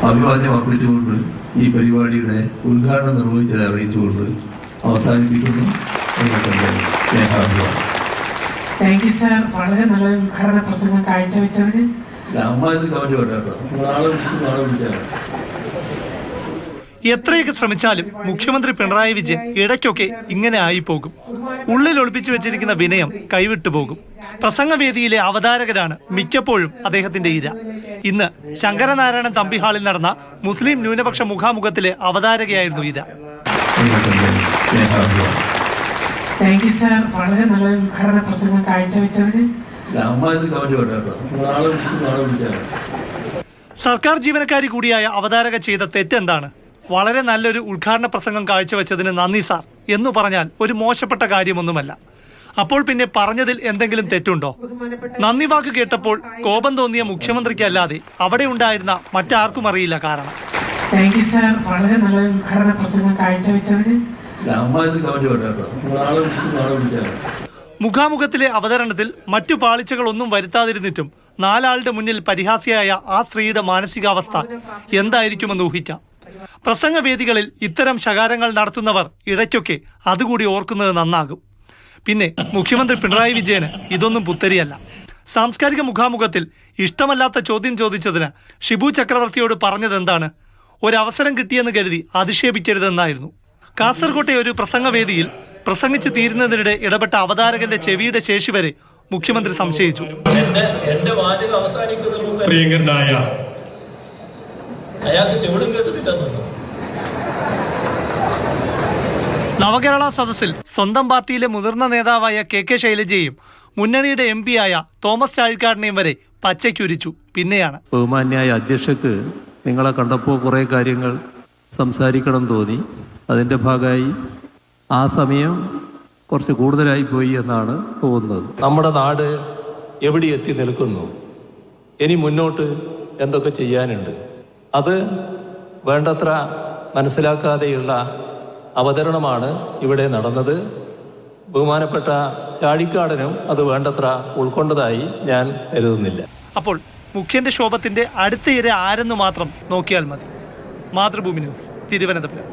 അഭിവാദ്യം അർപ്പിച്ചുകൊണ്ട് ഈ പരിപാടിയുടെ ഉദ്ഘാടനം നിർവഹിച്ചത് അറിയിച്ചുകൊണ്ട് അവസാനിപ്പിക്കുന്നു. Thank you sir. വളരെ നല്ല ഉദ്ഘാടന പ്രസംഗം കാഴ്ചവെച്ചതിന്. എത്രയൊക്കെ ശ്രമിച്ചാലും മുഖ്യമന്ത്രി പിണറായി വിജയൻ ഇടയ്ക്കൊക്കെ ഇങ്ങനെ ആയിപ്പോകും. ഉള്ളിൽ ഒളിപ്പിച്ചു വെച്ചിരിക്കുന്ന വിനയം കൈവിട്ടു പോകും. പ്രസംഗവേദിയിലെ അവതാരകരാണ് മിക്കപ്പോഴും അദ്ദേഹത്തിന്റെ ഇര. ഇന്ന് ശങ്കരനാരായണൻ തമ്പി ഹാളിൽ നടന്ന മുസ്ലിം ന്യൂനപക്ഷ മുഖാമുഖത്തിലെ അവതാരകയായിരുന്നു ഇര. Thank you sir. വളരെ നല്ല ഉദ്ഘാടന പ്രസംഗം കാഴ്ചവെച്ചതിന്. സർക്കാർ ജീവനക്കാരി കൂടിയായ അവതാരക ചെയ്ത തെറ്റെന്താണ്? വളരെ നല്ലൊരു ഉദ്ഘാടന പ്രസംഗം കാഴ്ചവെച്ചതിന് നന്ദി സാർ എന്നു പറഞ്ഞാൽ ഒരു മോശപ്പെട്ട കാര്യമൊന്നുമല്ല. അപ്പോൾ പിന്നെ പറഞ്ഞതിൽ എന്തെങ്കിലും തെറ്റുണ്ടോ? നന്ദി വാക്ക് കേട്ടപ്പോൾ കോപം തോന്നിയ മുഖ്യമന്ത്രിക്കല്ലാതെ അവിടെ ഉണ്ടായിരുന്ന മറ്റാർക്കും അറിയില്ല കാരണം. Thank you sir. വളരെ നല്ല ഉദ്ഘാടന പ്രസംഗം കാഴ്ചവെച്ചതിന്. മുഖാമുഖത്തിലെ അവതരണത്തിൽ മറ്റു പാളിച്ചകളൊന്നും വരുത്താതിരുന്നിട്ടും നാലാളുടെ മുന്നിൽ പരിഹാസ്യയായ ആ സ്ത്രീയുടെ മാനസികാവസ്ഥ എന്തായിരിക്കുമെന്ന് ഊഹിക്കാം. പ്രസംഗവേദികളിൽ ഇത്തരം ശകാരങ്ങൾ നടത്തുന്നവർ ഇടയ്ക്കൊക്കെ അതുകൂടി ഓർക്കുന്നത് നന്നാകും. പിന്നെ മുഖ്യമന്ത്രി പിണറായി വിജയന് ഇതൊന്നും പുത്തരിയല്ല. സാംസ്കാരിക മുഖാമുഖത്തിൽ ഇഷ്ടമല്ലാത്ത ചോദ്യം ചോദിച്ചതിന് ഷിബു ചക്രവർത്തിയോട് പറഞ്ഞതെന്താണ്? ഒരവസരം കിട്ടിയെന്ന് കരുതി അധിക്ഷേപിക്കരുതെന്നായിരുന്നു. കാസർകോട്ടെ ഒരു പ്രസംഗവേദിയിൽ പ്രസംഗിച്ച് തീരുന്നതിനിടെ ഇടപെട്ട അവതാരകന്റെ ചെവിയുടെ ശേഷി വരെ മുഖ്യമന്ത്രി സംശയിച്ചു. പ്രിയങ്കരനായ നവകേരള സദസ്സിൽ സ്വന്തം പാർട്ടിയിലെ മുതിർന്ന നേതാവായ കെ ശൈലജയെയും മുന്നണിയുടെ MP ആയ തോമസ് ചാഴിക്കാടനെയും വരെ പച്ചയ്ക്കുരിച്ചു. പിന്നെയാണ് ബഹുമാന്യായ അധ്യക്ഷക്ക് നിങ്ങളെ കണ്ടപ്പോൾ കുറേ കാര്യങ്ങൾ സംസാരിക്കണം തോന്നി. അതിൻ്റെ ഭാഗമായി ആ സമയം കുറച്ച് കൂടുതലായി പോയി എന്നാണ് തോന്നുന്നത്. നമ്മുടെ നാട് എവിടെ എത്തി നിൽക്കുന്നു, ഇനി മുന്നോട്ട് എന്തൊക്കെ ചെയ്യാനുണ്ട്, അത് വേണ്ടത്ര മനസ്സിലാക്കാതെയുള്ള അവതരണമാണ് ഇവിടെ നടന്നത്. ബഹുമാനപ്പെട്ട ചാഴിക്കാടനും അത് വേണ്ടത്ര ഉൾക്കൊണ്ടതായി ഞാൻ കരുതുന്നില്ല. അപ്പോൾ മുഖ്യന്റെ ശോഭത്തിന്റെ അടുത്ത ഇര ആരെന്ന് മാത്രം നോക്കിയാൽ മതി. മാതൃഭൂമി ന്യൂസ്, തിരുവനന്തപുരം.